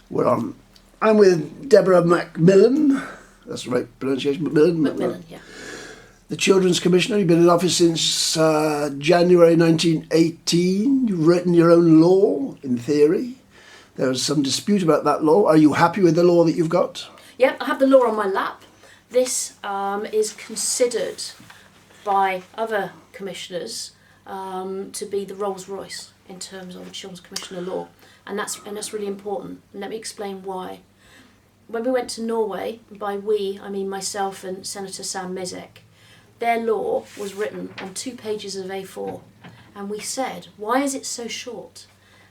We're on. I'm with Deborah McMillan. That's the right pronunciation, McMillan? McMillan, yeah. The Children's Commissioner. You've been in office since January 1918. You've written your own law, in theory. There was some dispute about that law. Are you happy with the law that you've got? Yeah, I have the law on my lap. This is considered by other commissioners to be the Rolls-Royce in terms of a Children's Commissioner law. And that's really important. And let me explain why. When we went to Norway, by we, I mean myself and Senator Sam Mizek, their law was written on 2 pages of A4. And we said, why is it so short?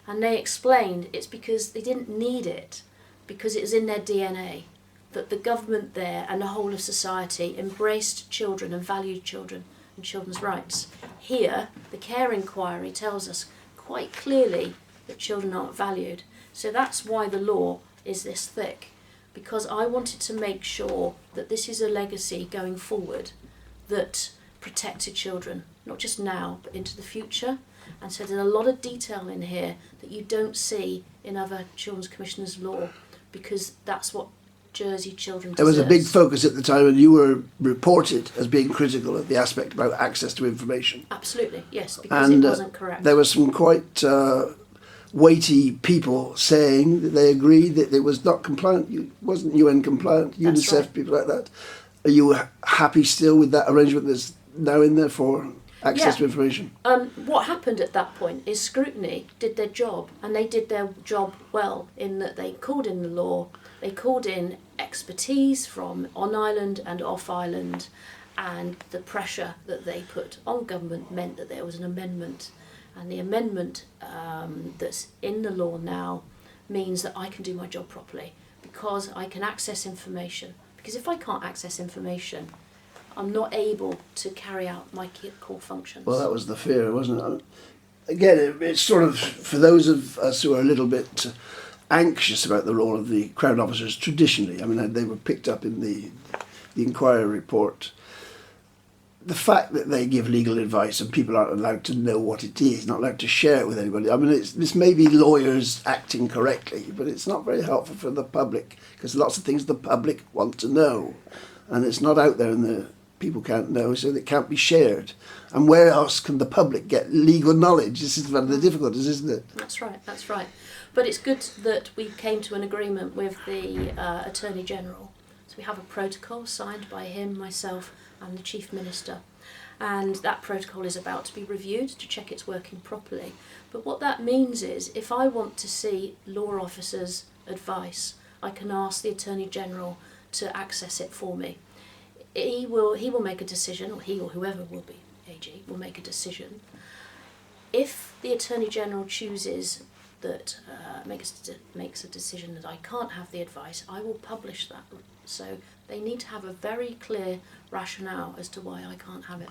And they explained it's because they didn't need it, because it was in their DNA, that the government there and the whole of society embraced children and valued children and children's rights. Here, the care inquiry tells us quite clearly that children aren't valued. So that's why the law is this thick, because I wanted to make sure that this is a legacy going forward that protected children, not just now, but into the future. And so there's a lot of detail in here that you don't see in other Children's Commissioners' law, because that's what Jersey children deserve. There was a big focus at the time, and you were reported as being critical of the aspect about access to information. Absolutely, yes, because it wasn't correct. There were some quite weighty people saying that they agreed that it was not compliant, it wasn't UN compliant, UNICEF, right. People like that. Are you happy still with that arrangement that's now in there for access to information? What happened at that point is scrutiny did their job, and they did their job well in that they called in the law, they called in expertise from on island and off island, and the pressure that they put on government meant that there was an amendment. And the amendment that's in the law now means that I can do my job properly, because I can access information. Because if I can't access information, I'm not able to carry out my core functions. Well, that was the fear, wasn't it? Again, it's sort of, for those of us who are a little bit anxious about the role of the Crown officers traditionally, I mean, they were picked up in the inquiry report. The fact that they give legal advice and people aren't allowed to know what it is, not allowed to share it with anybody. I mean, this may be lawyers acting correctly, but it's not very helpful for the public, because lots of things the public want to know, and it's not out there and the people can't know, so it can't be shared. And where else can the public get legal knowledge? This is one of the difficulties, isn't it? That's right, that's right. But it's good that we came to an agreement with the Attorney General. So we have a protocol signed by him, myself, and the Chief Minister. And that protocol is about to be reviewed to check it's working properly. But what that means is, if I want to see law officers' advice, I can ask the Attorney General to access it for me. He will make a decision, or he or whoever will be AG will make a decision. If the Attorney General chooses that makes a decision that I can't have the advice, I will publish that. So they need to have a very clear rationale as to why I can't have it.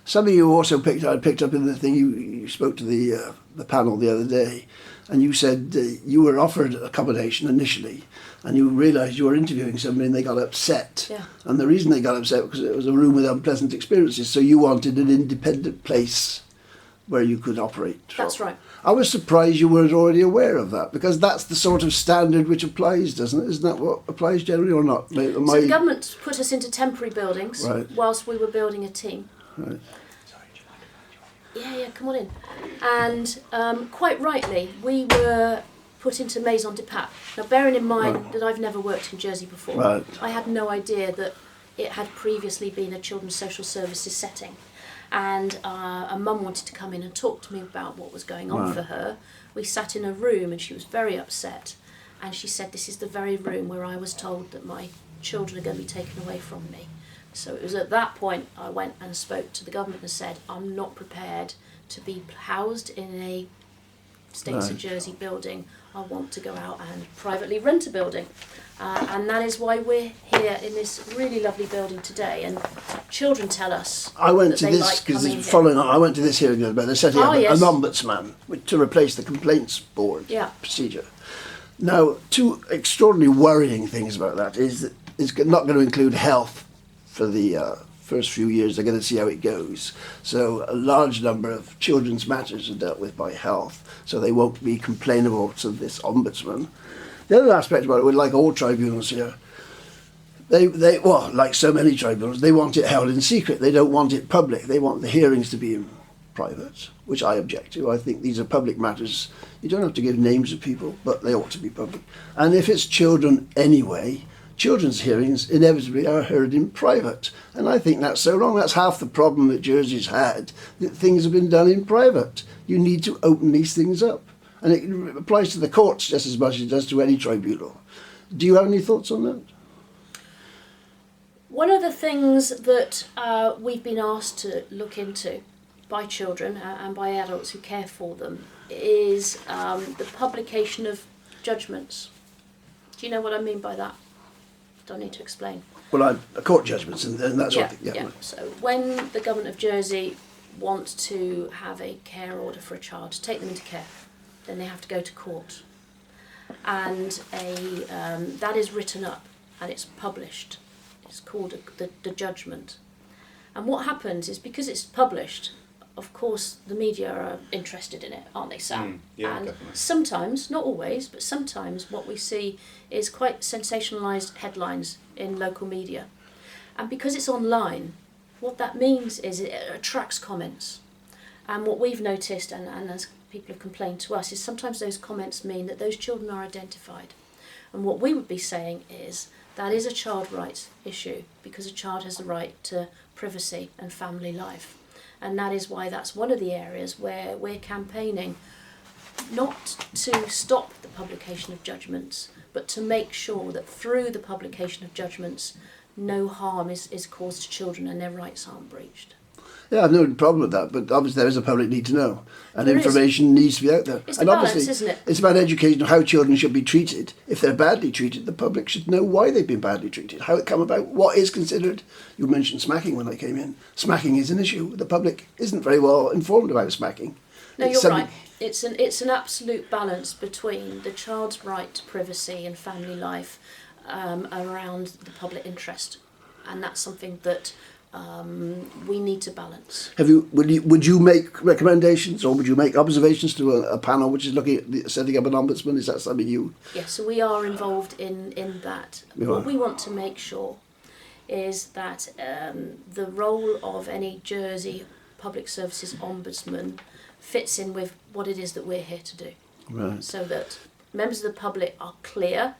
Something you also picked up in the thing, you spoke to the panel the other day, and you said you were offered accommodation initially, and you realised you were interviewing somebody and they got upset. Yeah. And the reason they got upset was because it was a room with unpleasant experiences, so you wanted an independent place where you could operate from. That's right. I was surprised you weren't already aware of that, because that's the sort of standard which applies, doesn't it? Isn't that what applies generally, or not? So the government put us into temporary buildings whilst we were building a team. Right. Yeah, come on in. And quite rightly, we were put into Maison de Pape. Now, bearing in mind that I've never worked in Jersey before, Right. I had no idea that it had previously been a children's social services setting. And a mum wanted to come in and talk to me about what was going on for her. We sat in a room and she was very upset. And she said, this is the very room where I was told that my children are going to be taken away from me. So it was at that point I went and spoke to the government and said, I'm not prepared to be housed in a States of Jersey building. I want to go out and privately rent a building. And that is why we're here in this really lovely building today. And children tell us I went to they this like because coming following on. I went to this hearing about they're setting up yes. an ombudsman to replace the complaints board procedure. Now, two extraordinarily worrying things about that is that it's not going to include health for the first few years. They're going to see how it goes. So a large number of children's matters are dealt with by health, so they won't be complainable to this ombudsman. The other aspect about it, with like all tribunals here, well, like so many tribunals, they want it held in secret. They don't want it public. They want the hearings to be in private, which I object to. I think these are public matters. You don't have to give names of people, but they ought to be public. And if it's children anyway, children's hearings inevitably are heard in private. And I think that's so wrong. That's half the problem that Jersey's had, that things have been done in private. You need to open these things up. And it applies to the courts just as much as it does to any tribunal. Do you have any thoughts on that? One of the things that we've been asked to look into by children and by adults who care for them is the publication of judgments. Do you know what I mean by that? Don't need to explain. Well, court judgments and that sort of thing. Yeah. So when the government of Jersey wants to have a care order for a child, to take them into care, then they have to go to court. And that is written up and it's published. It's called the judgment. And what happens is, because it's published, of course the media are interested in it, aren't they, Sam? Yeah, and definitely. sometimes, not always, but sometimes what we see is quite sensationalised headlines in local media. And because it's online, what that means is it attracts comments. And what we've noticed, and as people have complained to us, is sometimes those comments mean that those children are identified. And what we would be saying is that is a child rights issue, because a child has the right to privacy and family life. And that is why that's one of the areas where we're campaigning not to stop the publication of judgments, but to make sure that through the publication of judgments, no harm is caused to children and their rights aren't breached. Yeah, I've no problem with that, but obviously there is a public need to know, and There information needs to be out there. It's And the balance, obviously, isn't it? it's about education of how children should be treated. If they're badly treated, the public should know why they've been badly treated, how it come about, what is considered. You mentioned smacking when I came in. Smacking is an issue. The public isn't very well informed about smacking. No, It's you're something- right. It's an absolute balance between the child's right to privacy and family life around the public interest, and that's something that we need to balance. Would you make recommendations, or would you make observations to a panel which is looking at setting up an ombudsman? Is that something you? Yes, so we are involved in that. You What are. we want to make sure is that the role of any Jersey Public Services Ombudsman fits in with what it is that we're here to do. Right. So that members of the public are clear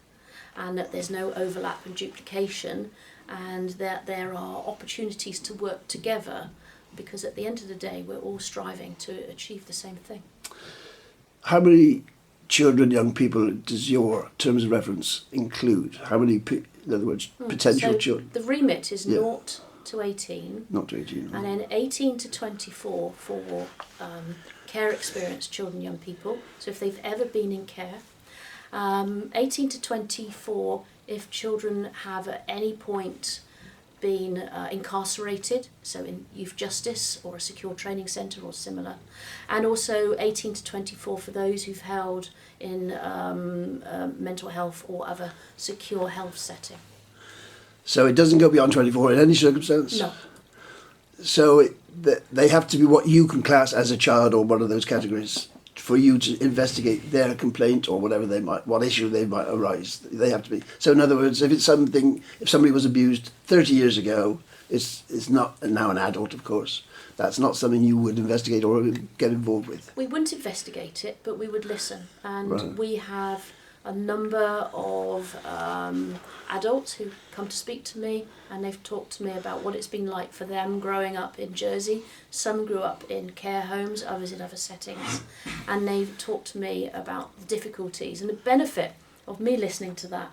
and that there's no overlap and duplication, and that there are opportunities to work together, because at the end of the day we're all striving to achieve the same thing. How many children, young people does your terms of reference include? How many, in other words, potential So children? the remit is Yeah. 0 to 18, Not to 18. and then 18 to 24 for care experienced children, young people. So if they've ever been in care. 18 to 24 if children have at any point been incarcerated, so in youth justice or a secure training centre or similar, and also 18 to 24 for those who've held in mental health or other secure health setting. So it doesn't go beyond 24 in any circumstance? No. So they have to be what you can class as a child or one of those categories for you to investigate their complaint or whatever what issue they might arise. They have to be. So in other words, if somebody was abused 30 years ago, it's not now an adult, of course. That's not something you would investigate or get involved with. We wouldn't investigate it, but we would listen. And Right. we have a number of adults who come to speak to me, and they've talked to me about what it's been like for them growing up in Jersey. Some grew up in care homes, others in other settings, and they've talked to me about the difficulties. And the benefit of me listening to that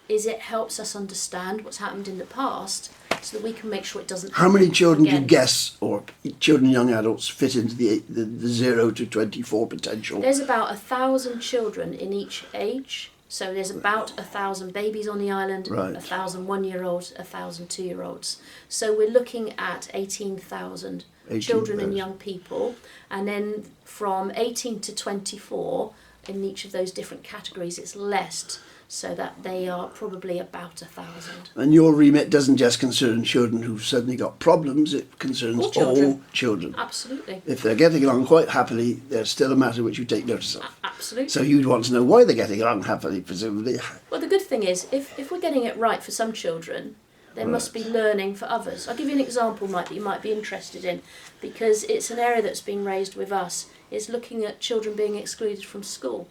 is it helps us understand what's happened in the past, so that we can make sure it doesn't How many children do you again. guess, or children, young adults, fit into the 0 to 24 potential? There's about 1,000 children in each age. So there's about 1,000 babies on the island, Right. 1,000 one-year-olds, 1,000 two-year-olds. So we're looking at 18,000 children and 18,000. young people. And then from 18 to 24, in each of those different categories, it's less. so that they are probably about 1,000. And your remit doesn't just concern children who've suddenly got problems, it concerns All children. all children. Absolutely. If they're getting along quite happily, there's still a matter which you take notice of. Absolutely. So you'd want to know why they're getting along happily, presumably. Well, the good thing is, if we're getting it right for some children, there must be learning for others. I'll give you an example, Mike, that you might be interested in, because it's an area that's been raised with us, is looking at children being excluded from school.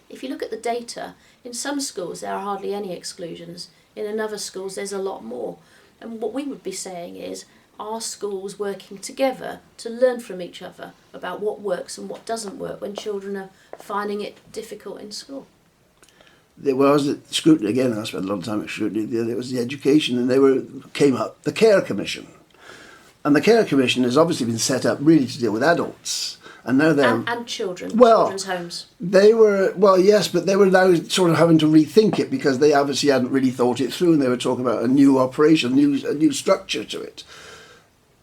If you look at the data, in some schools there are hardly any exclusions, in other schools there's a lot more. And what we would be saying is, are schools working together to learn from each other about what works and what doesn't work when children are finding it difficult in school? When I was at scrutiny, again, I spent a lot of time at scrutiny, there was the education, and came up the Care Commission. And the Care Commission has obviously been set up really to deal with adults. And now they're... And children, well, children's homes. They were, well, yes, but they were now sort of having to rethink it because they obviously hadn't really thought it through, and they were talking about a new operation, a new structure to it.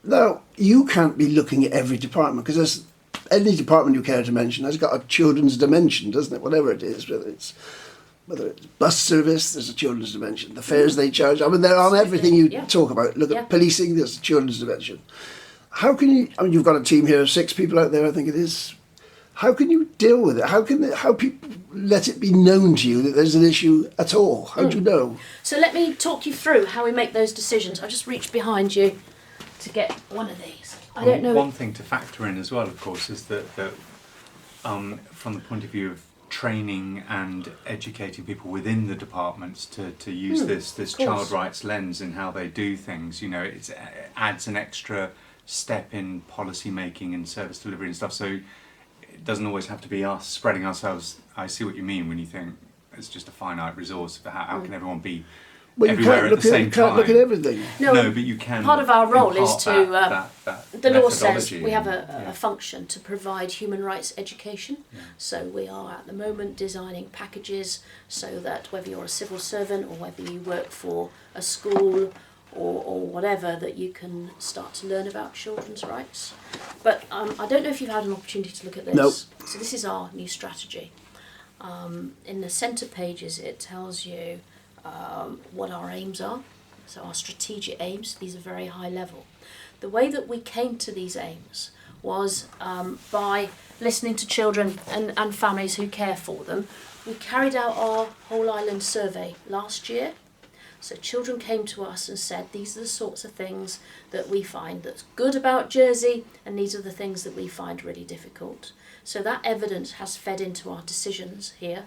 Now, you can't be looking at every department, because any department you care to mention has got a children's dimension, doesn't it? Whatever it is, whether it's bus service, there's a children's dimension. The fares they charge, I mean, they're on everything you talk about. Look at policing, there's a children's dimension. How can you, I mean, you've got a team here of 6 people out there, I think it is. How can you deal with it? How people let it be known to you that there's an issue at all? How do you know? So let me talk you through how we make those decisions. I'll just reach behind you to get one of these. I don't know. One thing to factor in as well, of course, is that from the point of view of training and educating people within the departments to use this child rights lens in how they do things, it adds an extra step in policy making and service delivery and stuff. So it doesn't always have to be us spreading ourselves. I see what you mean when you think it's just a finite resource. But how can everyone be everywhere at the same time? You can't look at everything. No, but you can. Part of our role is to, that the law says methodology we have and- a function to provide human rights education. Yeah. So we are at the moment designing packages so that whether you're a civil servant or whether you work for a school or whatever, that you can start to learn about children's rights. But I don't know if you've had an opportunity to look at this. Nope. So this is our new strategy. In the centre pages it tells you what our aims are. So our strategic aims, these are very high level. The way that we came to these aims was by listening to children and families who care for them. We carried out our whole island survey last year. So children came to us and said, these are the sorts of things that we find that's good about Jersey, and these are the things that we find really difficult. So that evidence has fed into our decisions here.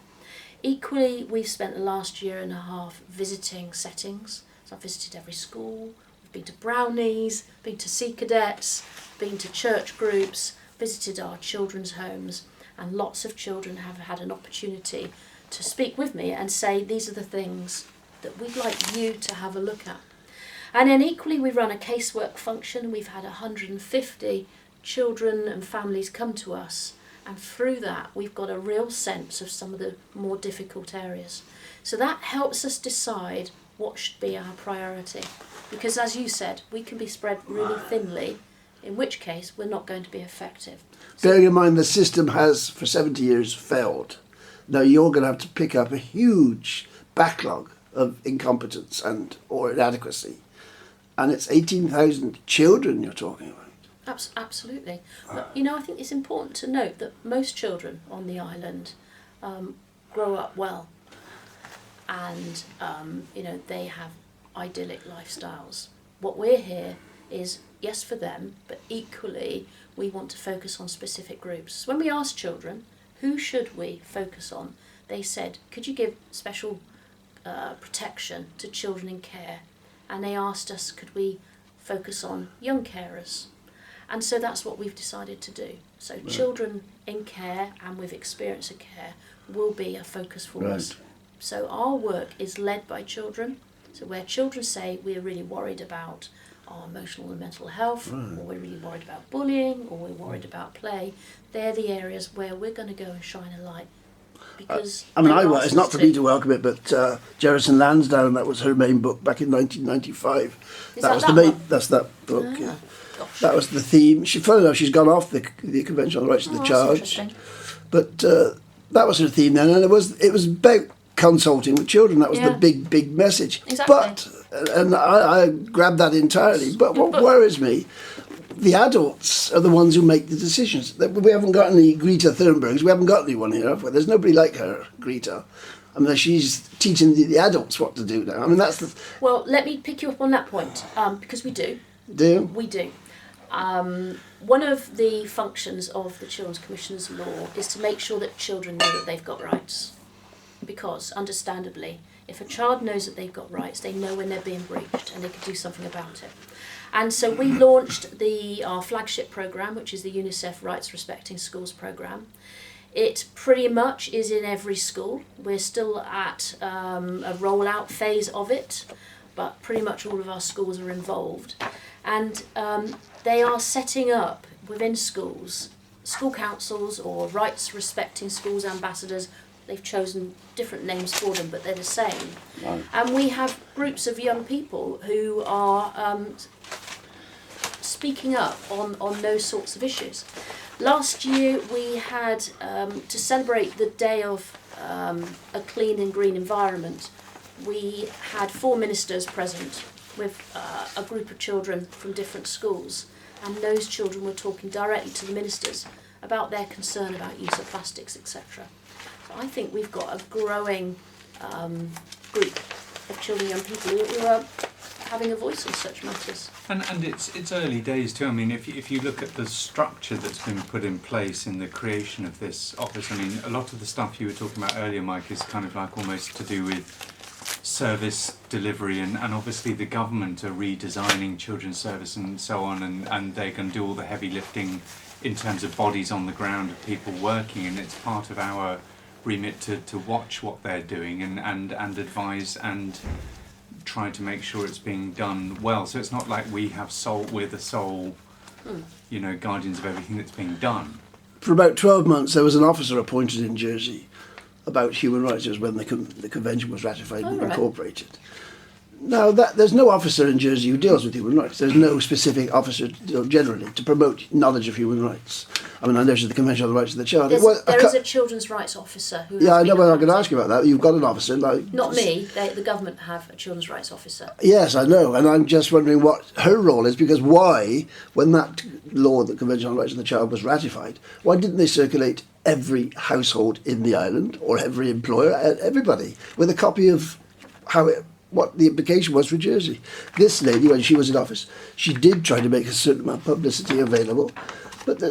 Equally, we've spent the last year and a half visiting settings. So I've visited every school, we've been to Brownies, been to Sea Cadets, been to church groups, visited our children's homes, and lots of children have had an opportunity to speak with me and say, these are the things that we'd like you to have a look at. And then equally, we run a casework function. We've had 150 children and families come to us, and through that we've got a real sense of some of the more difficult areas. So that helps us decide what should be our priority, because as you said, we can be spread really thinly, in which case we're not going to be effective. Bearing in mind the system has for 70 years failed. Now you're going to have to pick up a huge backlog of incompetence or inadequacy, and it's 18,000 children you're talking about. Absolutely. But, I think it's important to note that most children on the island grow up well, and they have idyllic lifestyles. What we're here is, yes, for them, but equally we want to focus on specific groups. When we asked children, who should we focus on, they said, could you give special protection to children in care? And they asked us, could we focus on young carers? And so that's what we've decided to do. So right. Children in care and with experience of care will be a focus for right. us. So our work is led by children. So where children say we're really worried about our emotional and mental health, right. or we're really worried about bullying, or we're worried about play, they're the areas where we're going to go and shine a light. Because it's not for me to welcome it, but Jerison Lansdowne, that was her main book back in 1995. That's that book. Ah, yeah. gosh. That was the theme. Funny enough, she's gone off the Convention on the Rights of the Child, but that was her theme then, and it was about consulting with children. That was Yeah. the big message. Exactly. But, and I grabbed that entirely, but what worries me, the adults are the ones who make the decisions. We haven't got any Greta Thunbergs, we haven't got anyone here, have we? There's nobody like her, Greta. I mean, she's teaching the adults what to do now. I mean, that's the... Well, let me pick you up on that point, because we do. Do? We do. One of the functions of the Children's Commissioner's Law is to make sure that children know that they've got rights. Because, understandably, if a child knows that they've got rights, they know when they're being breached and they can do something about it. And so we launched our flagship programme, which is the UNICEF Rights Respecting Schools programme. It pretty much is in every school. We're still at a rollout phase of it, but pretty much all of our schools are involved. And they are setting up within schools, school councils or rights respecting schools ambassadors. They've chosen different names for them, but they're the same. Right. And we have groups of young people who are speaking up on those sorts of issues. Last year we had, to celebrate the day of a clean and green environment, we had 4 ministers present with a group of children from different schools, and those children were talking directly to the ministers about their concern about use of plastics, etc. So I think we've got a growing group of children and young people who are having a voice on such matters. And it's early days too. I mean, if you look at the structure that's been put in place in the creation of this office, I mean, a lot of the stuff you were talking about earlier, Mike, is kind of like almost to do with service delivery, and obviously the government are redesigning children's service and so on, and they can do all the heavy lifting in terms of bodies on the ground of people working, and it's part of our remit to watch what they're doing and advise and try to make sure it's being done well. So it's not like we're the sole guardians of everything that's being done. For about 12 months, there was an officer appointed in Jersey about human rights. It was when the convention was ratified and incorporated. Now, there's no officer in Jersey who deals with human rights. There's no specific officer generally to promote knowledge of human rights. I mean, I know there's the Convention on the Rights of the Child. There is a children's rights officer who... Yeah, I know, but I can ask you about that. You've got an officer. Not me, the government have a children's rights officer. Yes, I know, and I'm just wondering what her role is, because why, when that law, the Convention on the Rights of the Child, was ratified, why didn't they circulate every household in the island, or every employer, everybody, with a copy of what the implication was for Jersey? This lady, when she was in office, she did try to make a certain amount of publicity available, but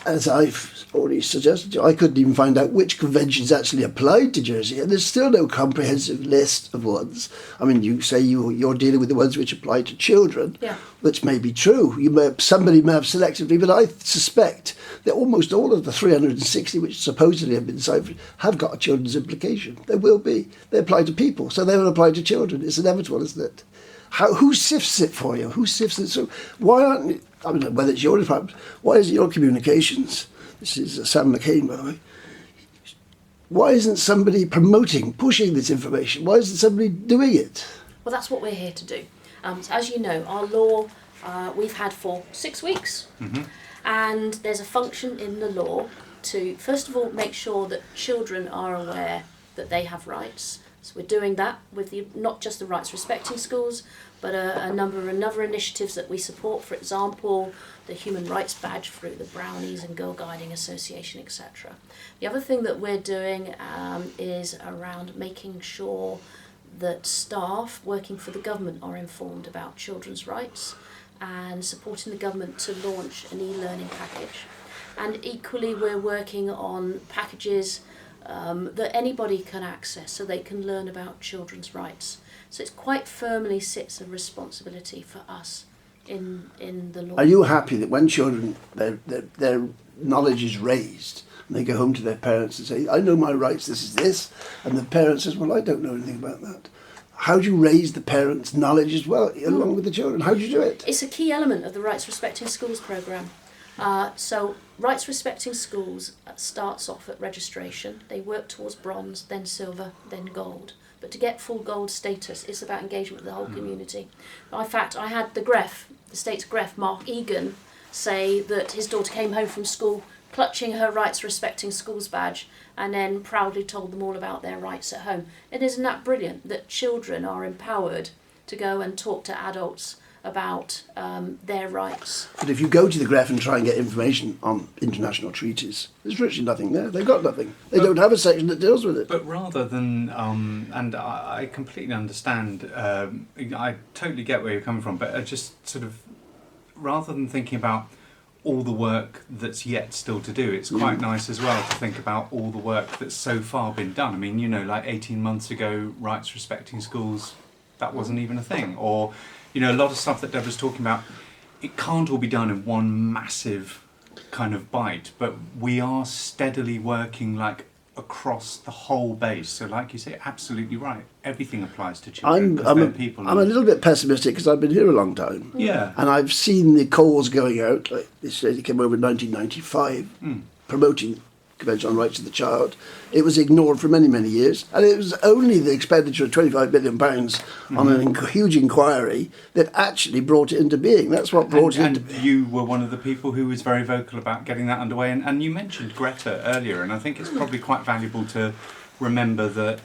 as I've already suggested, I couldn't even find out which conventions actually applied to Jersey, and there's still no comprehensive list of ones. I mean, you say you're dealing with the ones which apply to children, which may be true. Somebody may have selectively, but I suspect that almost all of the 360 which supposedly have been deciphered have got a children's implication. There will be. They apply to people, so they will apply to children. It's inevitable, isn't it? Who sifts it for you? Who sifts it? So why aren't, I mean, whether it's your department, why is it your communications? This is Sam McCain, by the way. Why isn't somebody pushing this information? Why isn't somebody doing it? Well, that's what we're here to do. So as you know, our law we've had for 6 weeks. Mm-hmm. And there's a function in the law to, first of all, make sure that children are aware that they have rights. So we're doing that with not just the rights respecting schools, but a number of other initiatives that we support. For example, the Human Rights Badge through the Brownies and Girl Guiding Association, etc. The other thing that we're doing is around making sure that staff working for the government are informed about children's rights and supporting the government to launch an e-learning package. And equally, we're working on packages that anybody can access so they can learn about children's rights. So it quite firmly sits a responsibility for us in the law. Are you happy that when children, their knowledge is raised and they go home to their parents and say, I know my rights, this is this, and the parent says, well, I don't know anything about that. How do you raise the parents' knowledge as well, along with the children? How do you do it? It's a key element of the Rights Respecting Schools programme. So Rights Respecting Schools starts off at registration. They work towards bronze, then silver, then gold. But to get full gold status, it's about engagement with the whole community. In fact, I had the state's Gref, Mark Egan, say that his daughter came home from school clutching her rights respecting schools badge and then proudly told them all about their rights at home. And isn't that brilliant that children are empowered to go and talk to adults about their rights? But if you go to the Gref and try and get information on international treaties, there's virtually nothing there. They've got nothing. They don't have a section that deals with it. But rather than, and I completely understand, I totally get where you're coming from, but I just sort of, rather than thinking about all the work that's yet still to do, it's quite nice as well to think about all the work that's so far been done. I mean, you know, like 18 months ago, rights respecting schools, that wasn't even a thing. Or, you know, a lot of stuff that Deborah's talking about, it can't all be done in one massive kind of bite, but we are steadily working like across the whole base. So like you say, absolutely right. Everything applies to children. I'm People a little bit pessimistic because I've been here a long time. Yeah. And I've seen the calls going out. Like this lady came over in 1995 promoting Convention on Rights of the Child. It was ignored for many, many years. And it was only the expenditure of £25 billion on a huge inquiry that actually brought it into being. That's what brought it into being. And you were one of the people who was very vocal about getting that underway. And you mentioned Greta earlier, and I think it's probably quite valuable to remember that,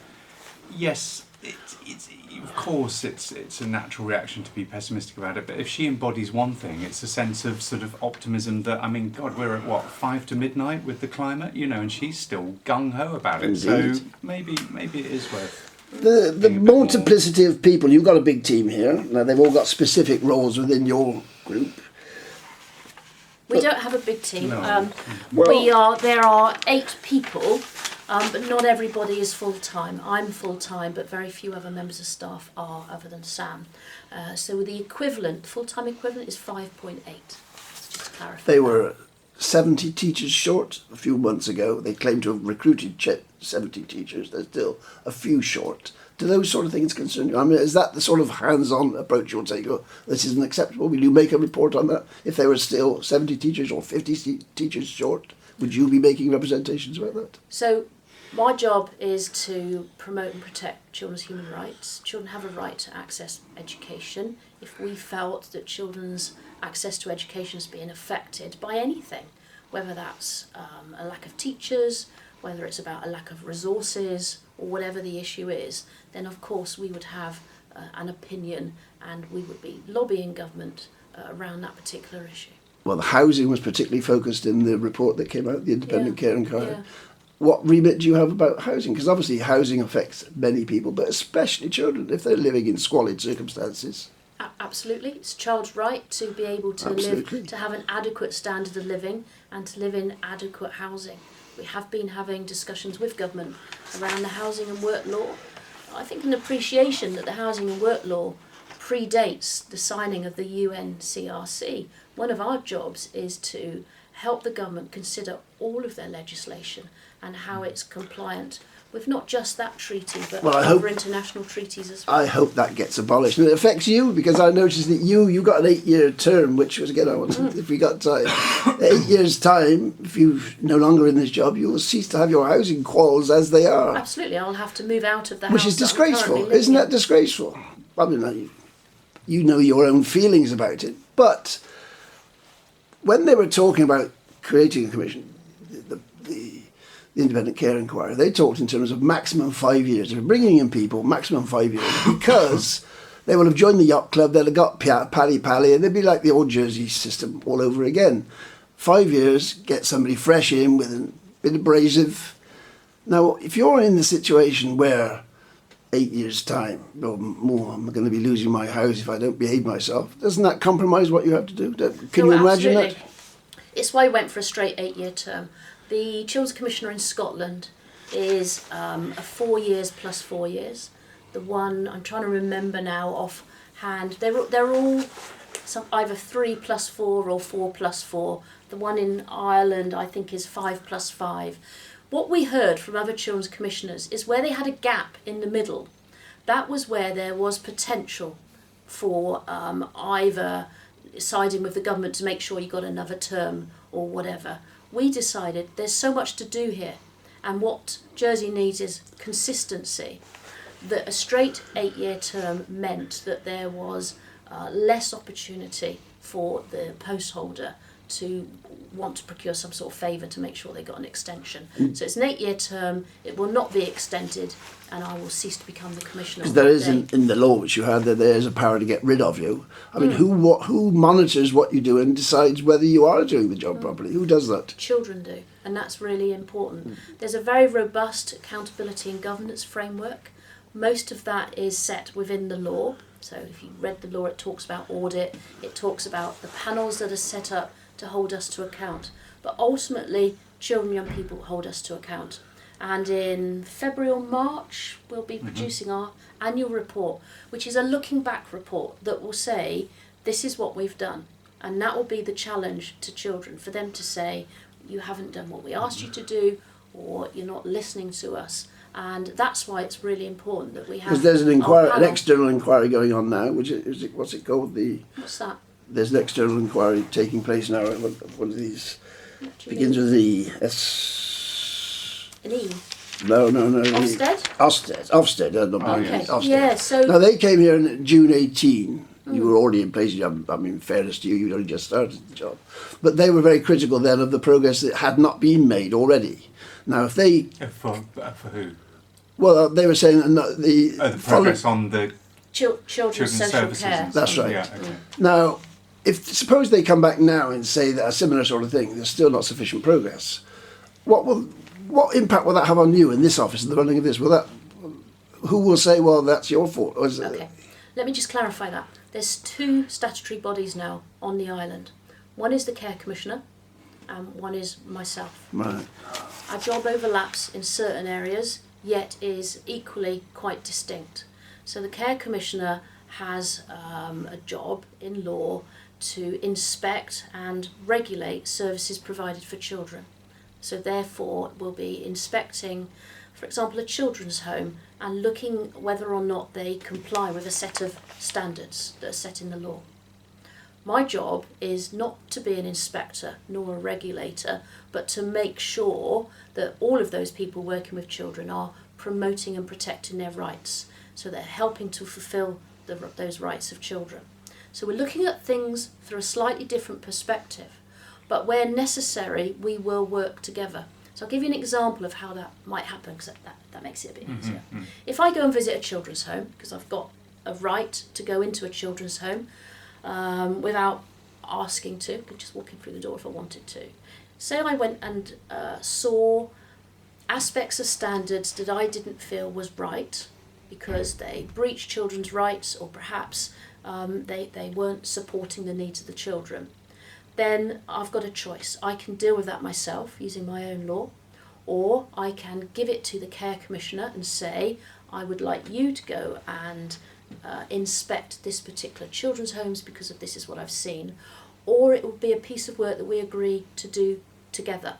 yes, it's of course it's a natural reaction to be pessimistic about it, but if she embodies one thing, it's a sense of sort of optimism that, I mean, God, we're at what, 5 to midnight with the climate, you know, and she's still gung-ho about it. Indeed. So maybe it is worth The multiplicity of people, you've got a big team here. Now they've all got specific roles within your group. We don't have a big team. No. There are 8 people, but not everybody is full-time. I'm full-time, but very few other members of staff are, other than Sam. So the full-time equivalent is 5.8. Just to clarify. They were 70 teachers short a few months ago. They claim to have recruited 70 teachers. There's still a few short. Do those sort of things concern you? I mean, is that the sort of hands-on approach you would say, oh, this isn't acceptable? Will you make a report on that? If there were still 70 teachers or 50 teachers short, would you be making representations about that? So my job is to promote and protect children's human rights. Children have a right to access education. If we felt that children's access to education is being affected by anything, whether that's a lack of teachers, whether it's about a lack of resources, or whatever the issue is, then of course we would have an opinion and we would be lobbying government around that particular issue. Well, the housing was particularly focused in the report that came out, the Independent Care Inquiry. Yeah. What remit do you have about housing? Because obviously housing affects many people, but especially children, if they're living in squalid circumstances. Absolutely, it's a child's right to be able to live, to have an adequate standard of living and to live in adequate housing. We have been having discussions with government around the housing and work law. I think an appreciation that the housing and work law predates the signing of the UNCRC. One of our jobs is to help the government consider all of their legislation and how it's compliant with not just that treaty, but other international treaties as well. I hope that gets abolished. And it affects you, because I noticed that you got an 8-year term, which was, again, I wanted, if we got time, 8 years' time, if you're no longer in this job, you will cease to have your housing quals as they are. Absolutely, I'll have to move out of the house. Which is disgraceful, isn't that disgraceful? I mean, you know your own feelings about it, but when they were talking about creating a commission, the Independent Care Inquiry, they talked in terms of maximum 5 years. They're bringing in people, maximum 5 years, because they will have joined the yacht club, they'll have got pally, and they'd be like the old Jersey system all over again. 5 years, get somebody fresh in with a bit abrasive. Now, if you're in the situation where 8 years' time, or more, I'm going to be losing my house if I don't behave myself, doesn't that compromise what you have to do? Can you imagine that? It's why we went for a straight 8-year term. The Children's Commissioner in Scotland is a 4 years plus 4 years. The one, I'm trying to remember now offhand, they're all either 3 plus 4 or 4 plus 4. The one in Ireland, I think, is 5 plus 5. What we heard from other children's commissioners is where they had a gap in the middle, that was where there was potential for either siding with the government to make sure you got another term or whatever. We decided there's so much to do here, and what Jersey needs is consistency. That a straight 8-year term meant that there was less opportunity for the post holder to want to procure some sort of favour to make sure they got an extension. So it's an 8-year term, it will not be extended, and I will cease to become the commissioner. Because there is in the law which you had, that there is a power to get rid of you. I mean, who monitors what you do and decides whether you are doing the job properly? Who does that? Children do, and that's really important. There's a very robust accountability and governance framework. Most of that is set within the law. So if you read the law, it talks about audit, it talks about the panels that are set up to hold us to account. But ultimately, children and young people hold us to account. And in February or March, we'll be producing our annual report, which is a looking back report that will say, this is what we've done. And that will be the challenge to children, for them to say, you haven't done what we asked you to do, or you're not listening to us. And that's why it's really important that we have. Because there's an external inquiry going on now, which what's it called? What's that? There's an external inquiry taking place now. One of these begins with E. S. An E. No. Ofsted? Ofsted. Okay. Ofsted. Yeah. So. Now they came here in June 18. You were already in place. I mean, in fairness to you, you'd only just started the job. But they were very critical then of the progress that had not been made already. Now, if they... For who? Well, they were saying the progress on the children's social services. care. That's right. Yeah, okay. Now, if suppose they come back now and say that a similar sort of thing, there's still not sufficient progress. What impact will that have on you in this office and the running of this? Who will say, well, that's your fault? Or is Okay, let me just clarify that. There's 2 statutory bodies now on the island. One is the Care Commissioner, and one is myself. Right. Our job overlaps in certain areas, yet is equally quite distinct. So the Care Commissioner has a job in law to inspect and regulate services provided for children. So therefore we'll be inspecting, for example, a children's home and looking whether or not they comply with a set of standards that are set in the law. My job is not to be an inspector nor a regulator, but to make sure that all of those people working with children are promoting and protecting their rights. So they're helping to fulfil those rights of children. So we're looking at things through a slightly different perspective, but where necessary, we will work together. So I'll give you an example of how that might happen, because that makes it a bit easier. If I go and visit a children's home, because I've got a right to go into a children's home without asking to, but just walking through the door if I wanted to. Say I went and saw aspects of standards that I didn't feel was right, because they breached children's rights, or perhaps they weren't supporting the needs of the children, then I've got a choice. I can deal with that myself using my own law, or I can give it to the Care Commissioner and say, I would like you to go and inspect this particular children's homes because of this is what I've seen, or it would be a piece of work that we agree to do together,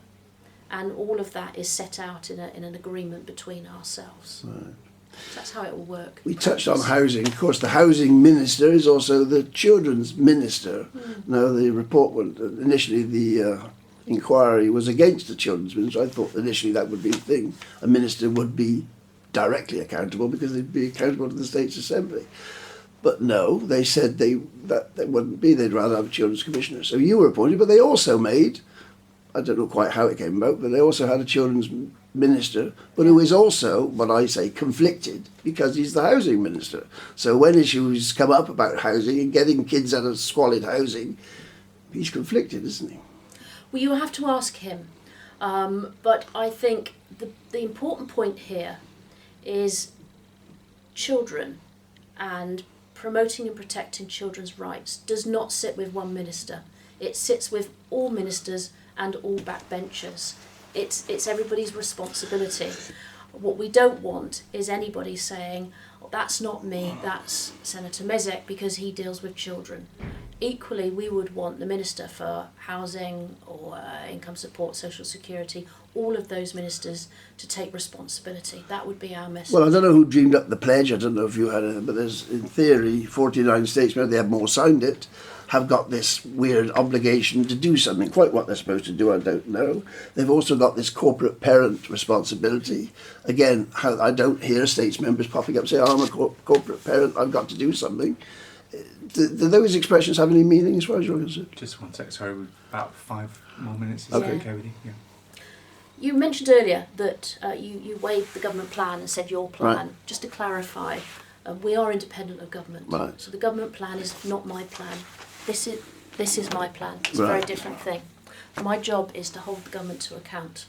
and all of that is set out in an agreement between ourselves. Right. So that's how it will work. We touched on housing. Of course, the housing minister is also the children's minister. Now, the report went, initially the inquiry was against the children's minister. I thought initially that would be the thing. A minister would be directly accountable because they'd be accountable to the State's Assembly. But no, they said that they wouldn't be. They'd rather have a children's commissioner. So you were appointed, but they also made, I don't know quite how it came about, but they also had a children's minister, but who is also, what I say, conflicted because he's the housing minister. So when issues come up about housing and getting kids out of squalid housing, he's conflicted, isn't he? Well, you have to ask him. But I think the important point here is children, and promoting and protecting children's rights does not sit with one minister. It sits with all ministers and all backbenchers. It's everybody's responsibility. What we don't want is anybody saying, oh, that's not me, that's Senator Mezek because he deals with children. Equally, we would want the Minister for Housing or Income Support, Social Security, all of those ministers to take responsibility. That would be our message. Well, I don't know who dreamed up the pledge. I don't know if you had it, but there's, in theory, 49 states, maybe they have more signed it, have got this weird obligation to do something. Quite what they're supposed to do, I don't know. They've also got this corporate parent responsibility. Again, I don't hear states members popping up saying, oh, I'm a corporate parent, I've got to do something. Do those expressions have any meaning as far as you're concerned? Just one sec, sorry, we've about 5 more minutes. Is Okay. that okay with you? Yeah. You mentioned earlier that you weighed the government plan and said your plan. Right. Just to clarify, we are independent of government. Right. So the government plan is not my plan. This is my plan. It's a Right. very different thing. My job is to hold the government to account.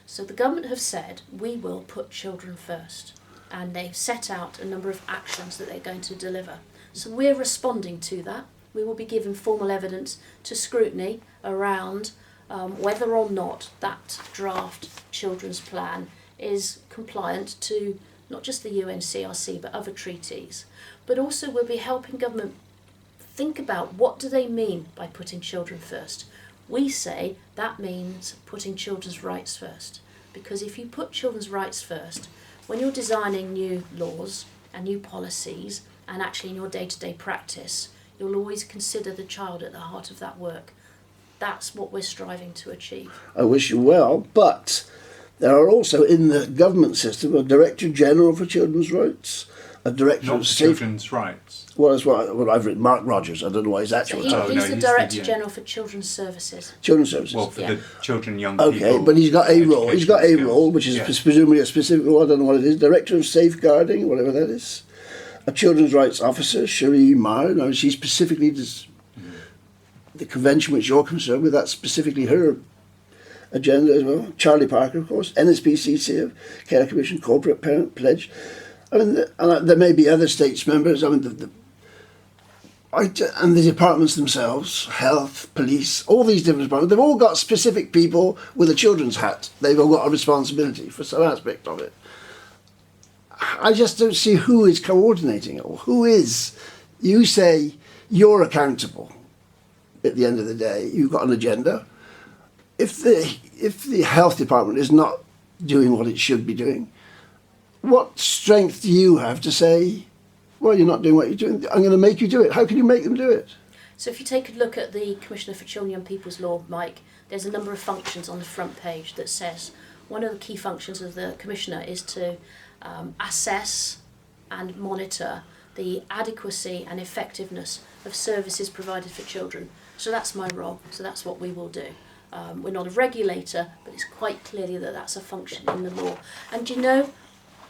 So the government have said we will put children first, and they've set out a number of actions that they're going to deliver. So we're responding to that. We will be given formal evidence to scrutiny around whether or not that draft children's plan is compliant to not just the UNCRC but other treaties. But also we'll be helping government think about what do they mean by putting children first. We say that means putting children's rights first, because if you put children's rights first, when you're designing new laws and new policies and actually in your day-to-day practice, you'll always consider the child at the heart of that work. That's what we're striving to achieve. I wish you well, but there are also in the government system a Director General for Children's Rights, a Director Not of for Safe. children's rights. Well, that's what I've written. Mark Rogers. I don't know what his So actual he's title. no, the he's Director the, yeah. General for Children's Services. Children's Services. Well, for Yeah. the children, young Okay, people. but he's got a role. He's got a education role, skills. which is Yeah. presumably a specific role. I don't know what it is. Director of Safeguarding, whatever that is. A Children's Rights Officer, Cherie Marr. Now, she specifically does the convention which you're concerned with. That's specifically her agenda as well. Charlie Parker, of course. NSPCC, Care Commission, Corporate Parent Pledge. I mean, and there may be other states members. I mean, and the departments themselves, health, police, all these different departments, they've all got specific people with a children's hat. They've all got a responsibility for some aspect of it. I just don't see who is coordinating it, or who is. You say you're accountable at the end of the day. You've got an agenda. If the health department is not doing what it should be doing, what strength do you have to say, well, you're not doing what you're doing, I'm going to make you do it? How can you make them do it? So if you take a look at the Commissioner for Children and Young People's Law, Mike, there's a number of functions on the front page that says one of the key functions of the Commissioner is to assess and monitor the adequacy and effectiveness of services provided for children. So that's my role, so that's what we will do. We're not a regulator, but it's quite clearly that that's a function in the law. And you know,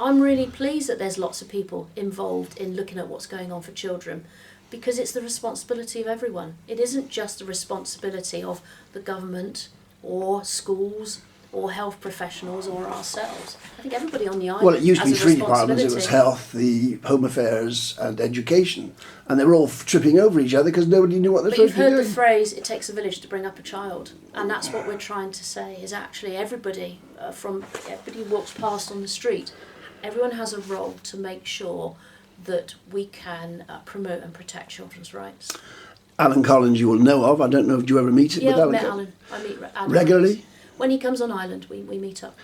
I'm really pleased that there's lots of people involved in looking at what's going on for children, because it's the responsibility of everyone. It isn't just the responsibility of the government or schools or health professionals or ourselves. I think everybody on the island Well, it used to be has a three departments. It was responsibility. health, the home affairs and education. And they were all tripping over each other because nobody knew what they were But you've supposed to be heard the doing. phrase, it takes a village to bring up a child. And that's what we're trying to say, is actually everybody, everybody who walks past on the street, everyone has a role to make sure that we can promote and protect children's rights. Alan Collins you will know of. I don't know if you ever meet Yeah, with I've Alan met Collins. Alan. I meet Alan Regularly? When he comes on island, we meet up.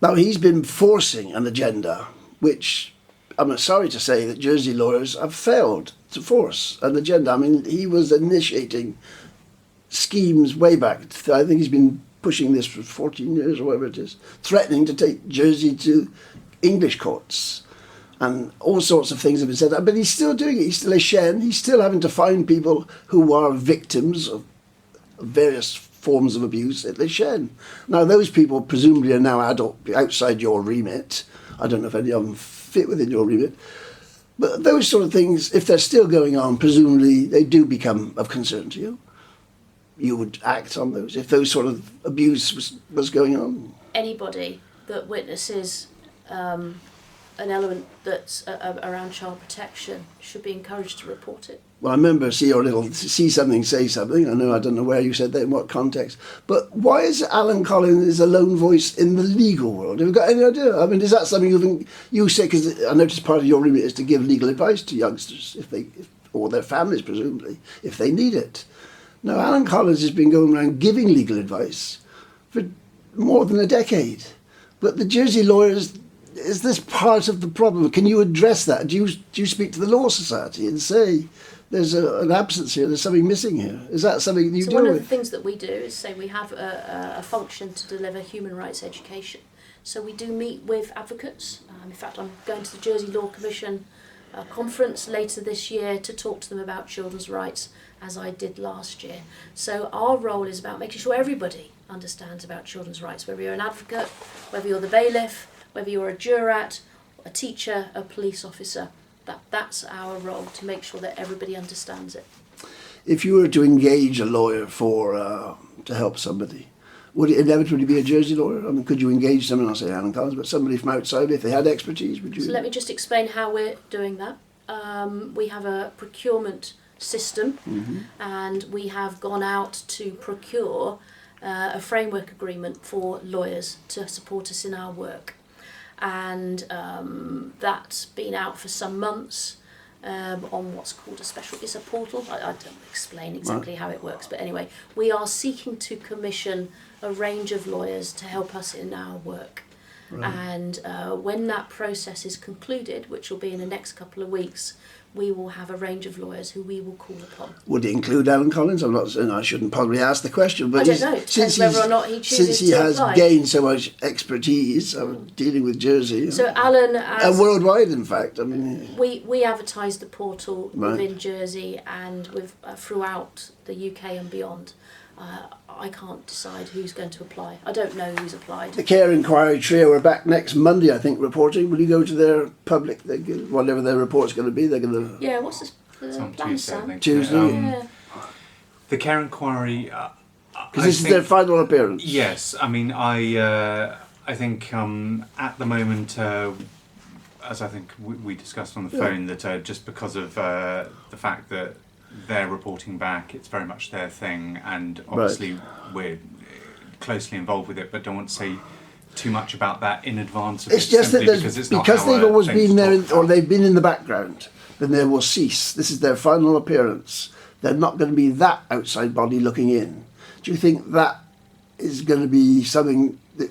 Now, he's been forcing an agenda which I'm sorry to say that Jersey lawyers have failed to force an agenda. I mean, he was initiating schemes way back. I think he's been pushing this for 14 years or whatever it is, threatening to take Jersey to English courts. And all sorts of things have been said. But he's still doing it. He's still a Shen. He's still having to find people who are victims of various forms of abuse at the Shen. Now, those people presumably are now outside your remit. I don't know if any of them fit within your remit. But those sort of things, if they're still going on, presumably they do become of concern to you. You would act on those if those sort of abuse was going on. Anybody that witnesses an element that's around child protection should be encouraged to report it. Well, I remember see something, say something. I don't know where you said that, in what context. But why is Alan Collins a lone voice in the legal world? Have you got any idea? I mean, is that something you say? Because I noticed part of your remit is to give legal advice to youngsters, or their families, presumably, if they need it. Now, Alan Collins has been going around giving legal advice for more than a decade. But the Jersey lawyers, is this part of the problem? Can you address that? Do you speak to the Law Society and say, there's an absence here, there's something missing here? Is that something you so deal one with? of the things that we do is say we have a function to deliver human rights education. So we do meet with advocates. In fact, I'm going to the Jersey Law Commission conference later this year to talk to them about children's rights, as I did last year. So our role is about making sure everybody understands about children's rights, whether you're an advocate, whether you're the bailiff, whether you're a jurat, a teacher, a police officer. That's our role, to make sure that everybody understands it. If you were to engage a lawyer to help somebody, would it inevitably be a Jersey lawyer? I mean, could you engage someone, I'll say Alan Collins, but somebody from outside, if they had expertise, would you? So let me just explain how we're doing that. We have a procurement system, and we have gone out to procure a framework agreement for lawyers to support us in our work. And that's been out for some months on what's called it's a portal. I don't explain exactly how it works, but anyway, we are seeking to commission a range of lawyers to help us in our work. Right. And when that process is concluded, which will be in the next couple of weeks, we will have a range of lawyers who we will call upon. Would it include Alan Collins? I'm not saying I shouldn't probably ask the question, but I don't know. It depends whether or not he chooses since he has apply. gained so much expertise dealing with Jersey, so Alan, and worldwide, in fact. I mean, we advertise the portal right. within Jersey and with throughout the UK and beyond. I can't decide who's going to apply. I don't know who's applied. The Care Inquiry Trio are back next Monday, I think, reporting. Will you go to their public, whatever their report's going to be? They're going to. Yeah, what's the It's on plan, Tuesday, I Sam? think. Tuesday. Yeah. The Care Inquiry. Because this is their final appearance. Yes, I mean, I think at the moment, as I think we discussed on the phone, that just because of the fact that they're reporting back, it's very much their thing, and obviously we're closely involved with it, but don't want to say too much about that in advance of It's it, just that because they've always been there, or they've been in the background, then they will cease. This is their final appearance. They're not going to be that outside body looking in. Do you think that is going to be something that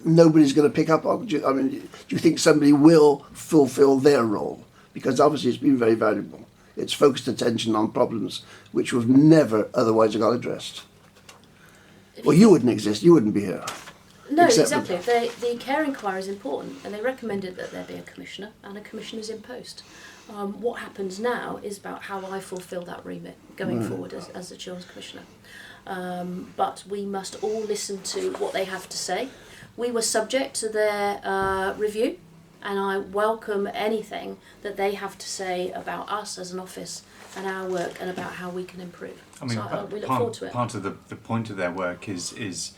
nobody's going to pick up on? Do you think somebody will fulfil their role? Because obviously it's been very valuable. It's focused attention on problems which would never otherwise have got addressed. Well, you wouldn't exist. You wouldn't be here. No, exactly. The Care Inquiry is important, and they recommended that there be a commissioner, and a commissioner's in post. What happens now is about how I fulfil that remit going forward as the Children's Commissioner. But we must all listen to what they have to say. We were subject to their review, and I welcome anything that they have to say about us as an office and our work, and about how we can improve. I mean, so we look forward to it. Part of the point of their work is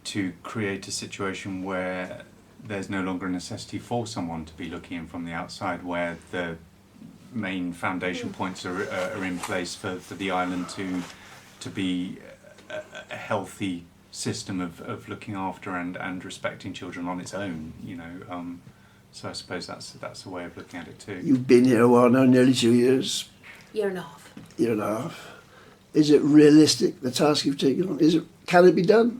to create a situation where there's no longer a necessity for someone to be looking in from the outside, where the main foundation points are in place for the island to be a healthy system of looking after and respecting children on its own, so I suppose that's a way of looking at it too. You've been here a while now, nearly 2 years. Year and a half. Year and a half. Is it realistic, the task you've taken on? Can it be done?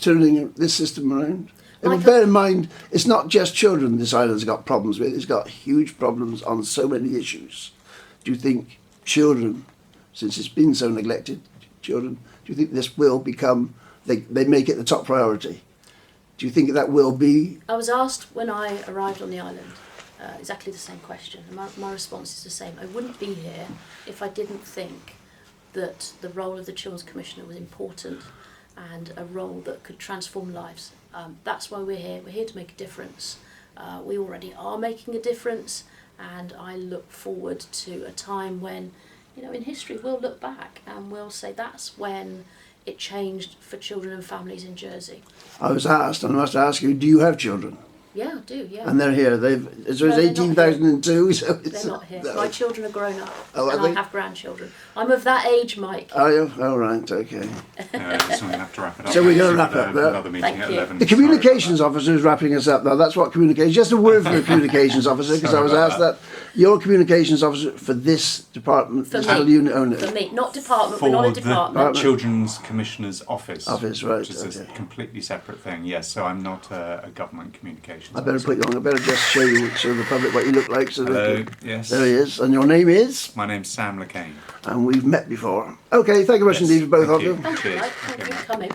Turning this system around? And bear in mind, it's not just children this island's got problems with. It's got huge problems on so many issues. Do you think children, since it's been so neglected, children, do you think this will become, they make it the top priority? Do you think that will be? I was asked when I arrived on the island exactly the same question, and my response is the same. I wouldn't be here if I didn't think that the role of the Children's Commissioner was important and a role that could transform lives. That's why we're here. We're here to make a difference. We already are making a difference, and I look forward to a time when, in history we'll look back and we'll say that's when it changed for children and families in Jersey. I was asked, and I must ask you, do you have children? Yeah, I do, yeah. And they're here. There's 18,00002. So they're not here. My children are grown up, and I have grandchildren. I'm of that age, Mike. Are you? Oh, right, okay. So we're going to have to wrap it up. So we're going to wrap up there. Another meeting at 11. The communications officer is wrapping us up now. That's what communications. Just a word for the communications officer, because I was asked that. You're communications officer for this department. For this me. unit owner. For me, not department. For we're not a the department. Children's Commissioner's Office. Office, right, Which is a completely separate thing. Yes, so I'm not a government communications I better officer. put you on. I better just show the public what you look like. So Hello, yes. There he is. And your name is? My name's Sam LeCain. And we've met before. Okay, thank you much indeed for both of you. Thank you, Cheers. Mike. Thank you for coming.